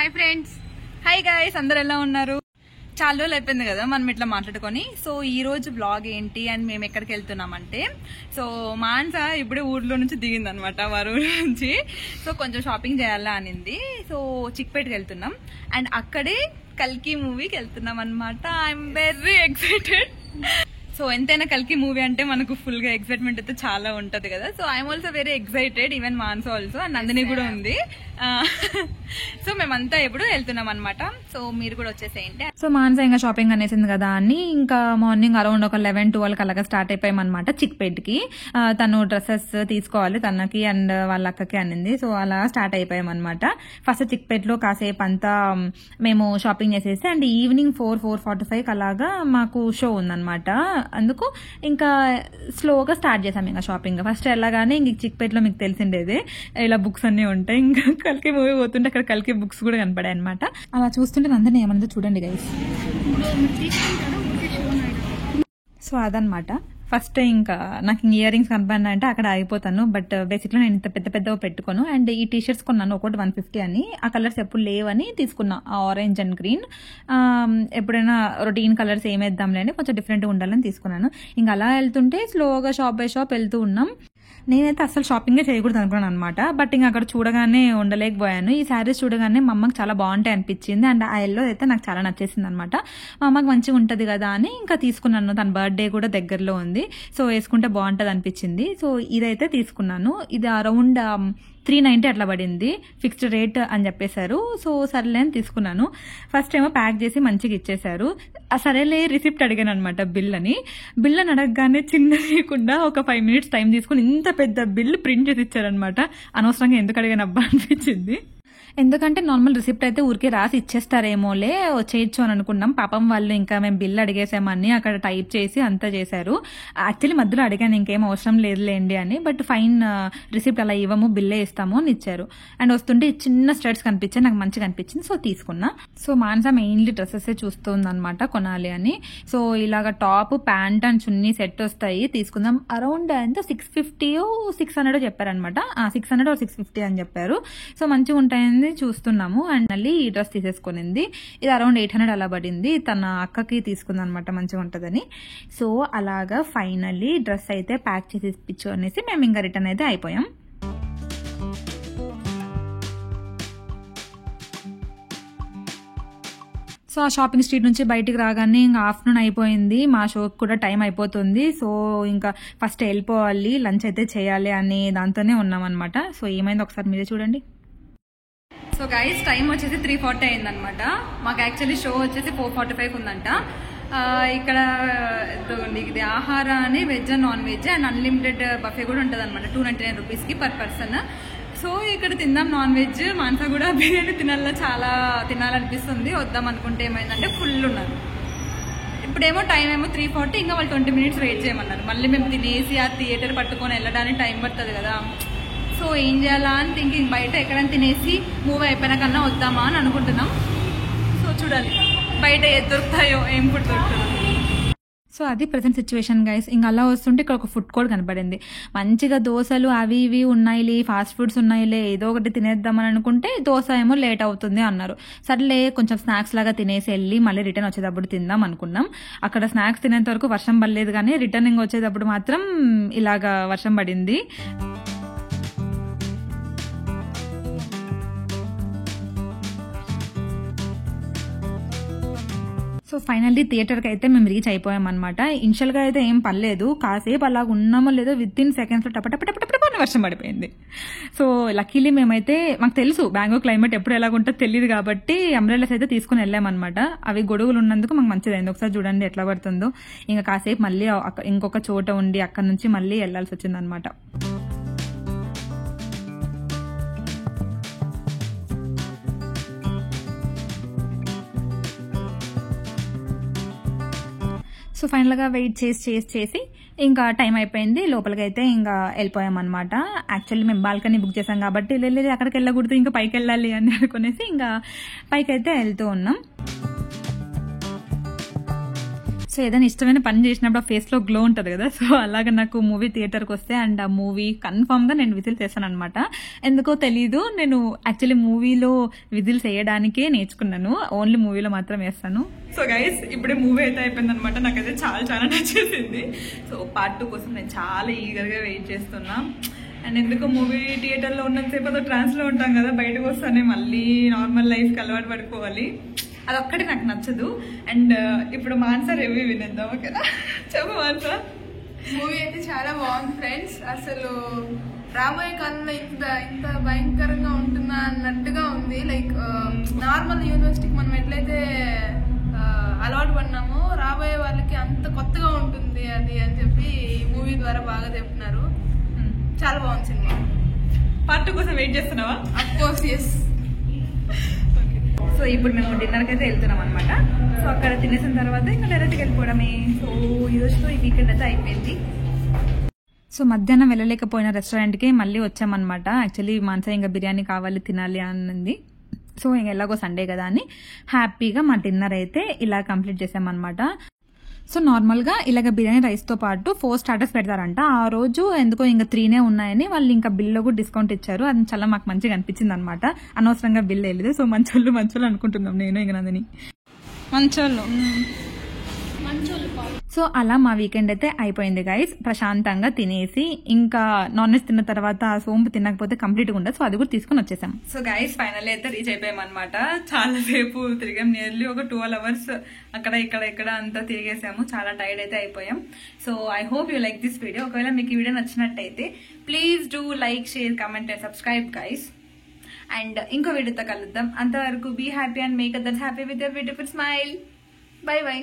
Hi friends, hi guys, అందరు ఎలా ఉన్నారు? చాలా రోజులు అయిపోయింది కదా మనం ఇట్లా మాట్లాడుకొని. సో ఈ రోజు బ్లాగ్ ఏంటి అండ్ మేము ఎక్కడికి వెళ్తున్నామంటే, సో మాన్సా ఇప్పుడే ఊర్లో నుంచి దిగింది అనమాట, వారి ఊరు నుంచి. సో కొంచెం షాపింగ్ చేయాలా అనింది. సో చిక్పేటకి వెళ్తున్నాం అండ్ అక్కడే కల్కి మూవీకి వెళ్తున్నాం అనమాట. I'm very excited. సో ఎంతైనా కల్కి మూవీ అంటే మనకు ఫుల్ గా ఎక్సైట్మెంట్ అయితే చాలా ఉంటది కదా. So I'm also very excited, even మాన్సో ఆల్సో, అండ్ నందిని కూడా ఉంది. సో మేమంతా ఎప్పుడు వెళ్తున్నాం అనమాట. సో మీరు కూడా వచ్చేసేయండి. సో మాన్సా ఇంకా షాపింగ్ అనేసింది కదా అని ఇంకా మార్నింగ్ అరౌండ్ ఒక 11-12 అలాగా స్టార్ట్ అయిపోయాం అనమాట చిక్పేట్కి. తను డ్రెస్సెస్ తీసుకోవాలి తనకి అండ్ వాళ్ళ అక్కకి అనింది. సో అలా స్టార్ట్ అయిపోయాం అనమాట. ఫస్ట్ చిక్పేట్లో కాసేపు అంతా మేము షాపింగ్ చేసేసి అండ్ ఈవినింగ్ 4-4:45 అలాగా మాకు షో ఉందన్నమాట. అందుకు ఇంకా స్లోగా స్టార్ట్ చేసాం ఇంకా షాపింగ్. ఫస్ట్ వెళ్ళగానే ఇంక చిక్పేట్లో మీకు తెలిసిండేదే ఇలా బుక్స్ అన్ని ఉంటాయి. ఇంకా కల్కి మూవీ పోతుంటే అక్కడ కల్కి బుక్స్ కూడా కనపడాయి అనమాట. అలా చూస్తుంటే అందరినీ ఏమన్నా చూడండి గైస్. సో అదనమాట. ఫస్ట్ ఇంకా నాకు ఇయర్ రింగ్స్ కనపడినా అంటే అక్కడ ఆగిపోతాను. బట్ బేసిక్లీ నేను ఇంత పెద్ద పెద్దగా పెట్టుకోను. అండ్ ఈ టీషర్ట్స్ కొన్నాను ఒకటి 150 అని. ఆ కలర్స్ ఎప్పుడు లేవని తీసుకున్నా, ఆరెంజ్ అండ్ గ్రీన్. ఎప్పుడైనా రొటీన్ కలర్స్ ఏమేద్దాంలే అని కొంచెం డిఫరెంట్గా ఉండాలని తీసుకున్నాను. ఇంకా అలా వెళ్తుంటే స్లోగా షాప్ బై షాప్ వెళ్తూ ఉన్నాం. నేనైతే అసలు షాపింగే చేయకూడదు అనుకున్నాను అనమాట. బట్ ఇంకా అక్కడ చూడగానే ఉండలేకపోయాను. ఈ శారీస్ చూడగానే మా అమ్మకి చాలా బాగుంటాయి అనిపించింది. అండ్ ఆ ఎల్లో అయితే నాకు చాలా నచ్చేసింది అనమాట. మా అమ్మకి మంచిగా ఉంటుంది కదా అని ఇంకా తీసుకున్నాను. తన బర్త్డే కూడా దగ్గరలో ఉంది. సో వేసుకుంటే బాగుంటుంది అనిపించింది. సో ఇదైతే తీసుకున్నాను. ఇది అరౌండ్ 390 అట్లా పడింది. ఫిక్స్డ్ రేట్ అని చెప్పేశారు. సో సరేలే అని తీసుకున్నాను. ఫస్ట్ ఏమో ప్యాక్ చేసి మంచిగా ఇచ్చేశారు. సరేలే రిసిప్ట్ అడిగాను అనమాట బిల్ అని. బిల్ అని అడగగానే చిన్న లేకుండా ఒక 5 minutes టైం తీసుకుని ఇంత పెద్ద బిల్ ప్రింట్ చేసి ఇచ్చారనమాట. అనవసరంగా ఎందుకు అడిగాను అబ్బా అనిపించింది. ఎందుకంటే నార్మల్ రిసిప్ట్ అయితే ఊరికే రాసి ఇచ్చేస్తారేమోలే, వచ్చేయచ్చు అని అనుకున్నాం. పాపం వాళ్ళు ఇంకా మేము బిల్ అడిగేసామని అక్కడ టైప్ చేసి అంతా చేశారు. యాక్చువల్లీ మధ్యలో అడిగాను ఇంకేం అవసరం లేదులేండి అని. బట్ ఫైన్, రిసిప్ట్ అలా ఇవ్వము, బిల్లే ఇస్తాము అని ఇచ్చారు. అండ్ వస్తుంటే చిన్న స్టడ్స్ కనిపించాయి, నాకు మంచిగా అనిపించింది. సో తీసుకున్నా. సో మాన్సా మెయిన్లీ డ్రెస్సెస్ చూస్తుంది అనమాట కొనాలి అని. సో ఇలాగ top, pant and chunni set వస్తాయి, తీసుకుందాం. అరౌండ్ ఎంత 650-600 చెప్పారనమాట. 600-650 అని చెప్పారు. సో మంచిగా ఉంటాయని చూస్తున్నాము. అండ్ మళ్ళీ ఈ డ్రెస్ తీసేసుకునింది. ఇది అరౌండ్ 800 అలా పడింది. తన అక్కకి తీసుకుంది అనమాట, మంచిగా ఉంటుందని. సో అలాగా ఫైనల్లీ డ్రెస్ అయితే ప్యాక్ చేసి ఇప్పించు అనేసి మేము ఇంకా రిటర్న్ అయితే అయిపోయాం. సో ఆ షాపింగ్ స్ట్రీట్ నుంచి బయటికి రాగానే ఇంకా ఆఫ్టర్నూన్ అయిపోయింది. మా షోకి కూడా టైం అయిపోతుంది. సో ఇంకా ఫస్ట్ వెళ్ళిపోవాలి, లంచ్ అయితే చేయాలి అని దాంతోనే ఉన్నాం అనమాట. సో ఏమైంది ఒకసారి మీరే చూడండి. సో గైస్ టైం వచ్చేసి 3:40 అయిందనమాట. మాకు యాక్చువల్లీ షో వచ్చేసి 4:45 ఉందంట. ఇక్కడ ఇది ఆహార అని veg and non veg and unlimited buffet కూడా ఉంటుంది అనమాట. 299 రూపీస్కి పర్ పర్సన్. సో ఇక్కడ తిందాం నాన్ వెజ్. మాన్సా కూడా బిర్యానీ చాలా తినాలనిపిస్తుంది. వద్దాం అనుకుంటే ఏమైందంటే ఫుల్ ఉన్నారు. ఇప్పుడేమో టైం ఏమో 3:40, ఇంకా వాళ్ళు 20 minutes వెయిట్ చేయమన్నారు. మళ్ళీ మేము తినేసి ఆ థియేటర్ పట్టుకొని వెళ్ళడానికి టైం పడుతుంది కదా. సో ఏం చేయాలా అని థింకింగ్, బయట ఎక్కడైనా తినేసి మూవీ అయిపోయినా కన్నా వద్దామా అని అనుకుంటున్నాం. సో చూడాలి బయట ఏది దొరుకుతాయో, ఏం ఫుడ్ దొరుకుతుందో. సో అది ప్రెసెంట్ సిచ్యువేషన్ గైస్. ఇంకా అలా వస్తుంటే ఇక్కడ ఒక ఫుడ్ కోర్ట్ కనపడింది. మంచిగా దోశలు అవి ఇవి ఉన్నాయిలే, ఫాస్ట్ ఫుడ్స్ ఉన్నాయిలే, ఏదో ఒకటి తినేద్దామని అనుకుంటే దోశ ఏమో లేట్ అవుతుంది అన్నారు. సర్లే కొంచెం స్నాక్స్ లాగా తినేసి వెళ్ళి మళ్ళీ రిటర్న్ వచ్చేటప్పుడు తిందాం అనుకున్నాం. అక్కడ స్నాక్స్ తినేంత వరకు వర్షం పడలేదు, కానీ రిటర్నింగ్ వచ్చేటప్పుడు మాత్రం ఇలాగా వర్షం పడింది. సో ఫైనల్లీ థియేటర్కి అయితే మేము రీచ్ అయిపోయాం అనమాట. ఇనిషియల్గా అయితే ఏం పర్లేదు, కాసేపు అలాగ ఉన్నామో లేదో వితిన్ సెకండ్స్లో టపటపటపటపని వర్షం పడిపోయింది. సో లక్కీలీ మేమైతే, మాకు తెలుసు బెంగళూరు క్లైమేట్ ఎప్పుడు ఎలాగుంటుందో తెలియదు కాబట్టి అంబ్రెల్లాస్ అయితే తీసుకుని వెళ్ళామన్నమాట. అవి గొడుగులు ఉన్నందుకు మాకు మంచిదైంది. ఒకసారి చూడండి ఎట్లా పడుతుందో. ఇంకా కాసేపు మళ్ళీ ఇంకొక చోట ఉండి అక్కడ నుంచి మళ్ళీ వెళ్లాల్సి వచ్చింది అనమాట. సో ఫైనల్గా వెయిట్ చేసి ఇంకా టైం అయిపోయింది. లోపలికి అయితే ఇంకా వెళ్ళిపోయాం అనమాట. యాక్చువల్లీ మేము బాల్కనీ బుక్ చేసాం కాబట్టి వెళ్ళి అక్కడికి వెళ్ళకూడదు, ఇంకా పైకి వెళ్ళాలి అని అనుకునేసి ఇంకా పైకి అయితే వెళ్తూ ఉన్నాం. సో ఏదైనా ఇష్టమైన పని చేసినప్పుడు ఆ ఫేస్ లో గ్లో ఉంటుంది కదా, సో అలాగా నాకు మూవీ థియేటర్కి వస్తే అండ్ ఆ మూవీ కన్ఫర్మ్ గా నేను విజిల్ చేస్తాను అనమాట. ఎందుకో తెలీదు, నేను యాక్చువల్లీ మూవీలో విజిల్స్ వేయడానికే నేర్చుకున్నాను, ఓన్లీ మూవీలో మాత్రం వేస్తాను. సో గైస్ ఇప్పుడే మూవీ అయితే అయిపోయింది అనమాట, నాకైతే చాలా చాలా నచ్చేసింది. సో పార్ట్ 2 కోసం నేను చాలా ఈగర్గా వెయిట్ చేస్తున్నా. అండ్ ఎందుకు మూవీ థియేటర్లో ఉన్నంతసేపు అదో ట్రాన్స్లో ఉంటాం కదా, బయటకు వస్తానే మళ్ళీ నార్మల్ లైఫ్కి అలవాటు పడిపోవాలి, అదొక్కటి నాకు నచ్చదు. అండ్ ఇప్పుడు మాన్సా రివ్యూ వినేద్దాం, ఓకేనా? చెప్పు మాన్సా. మూవీ అయితే చాలా బాగుంది ఫ్రెండ్స్. అసలు రాబోయే కాలంలో ఇంత భయంకరంగా ఉంటుందా అన్నట్టుగా ఉంది. లైక్ నార్మల్ యూనివర్సిటీకి మనం ఎట్లయితే అలవాటు పడినామో రాబోయే వాళ్ళకి అంత కొత్తగా ఉంటుంది అది అని చెప్పి ఈ మూవీ ద్వారా బాగా చెప్తున్నారు. చాలా బాగుంది సినిమా. పార్ట్ 2 కోసం వెయిట్ చేస్తున్నావా? Of course yes. సో ఇప్పుడు మేము డిన్నర్కి అయితే వెళ్తున్నాం అనమాట. సో అక్కడ తినేసిన తర్వాత ఇంకా డైరెక్ట్గా వెళ్ళిపోవడమే. సో ఈరోజుతో ఈ వీకెండ్ అయితే అయిపోయింది. సో మధ్యాహ్నం వెళ్ళలేకపోయిన రెస్టారెంట్కి మళ్ళీ వచ్చామన్నమాట. యాక్చువల్లీ మాన్సా ఇంకా బిర్యానీ కావాలి తినాలి అన్నది. సో ఇంక ఎలాగో సండే కదా అని హ్యాపీగా మా డిన్నర్ అయితే ఇలా కంప్లీట్ చేసామన్నమాట. సో నార్మల్గా ఇలాగ బిర్యానీ రైస్తో పాటు 4 స్టార్టర్స్ పెడతారంట. ఆ రోజు ఎందుకో ఇంకా 3 ఉన్నాయని వాళ్ళు ఇంకా బిల్లో కూడా డిస్కౌంట్ ఇచ్చారు. అది చాలా మాకు మంచిగా అనిపించింది అనమాట. అనవసరంగా బిల్ వెళ్ళలేదు. సో మంచోళ్ళు అనుకుంటున్నాం నేను ఇంక నందిని మంచోళ్ళు. సో అలా మా వీకెండ్ అయితే అయిపోయింది గైస్. ప్రశాంతంగా తినేసి ఇంకా నాన్ వెజ్ తిన్న తర్వాత సోంపు తినకపోతే కంప్లీట్గా ఉండదు, సో అది కూడా తీసుకుని వచ్చేసాం. సో గైస్ ఫైనల్లీ అయితే రీచ్ అయిపోయాం అనమాట. చాలా సేపు తిరిగాం, నియర్లీ ఒక 12 hours అక్కడ ఇక్కడ అంతా తిరిగేసాము. చాలా టైర్డ్ అయితే అయిపోయాం. So I hope you like this video. ఒకవేళ మీకు ఈ వీడియో నచ్చినట్టయితే please do like, share, comment and subscribe guys. And ఇంకో వీడియోతో కలుద్దాం. అంతవరకు be happy and make others happy with a beautiful smile. Bye by.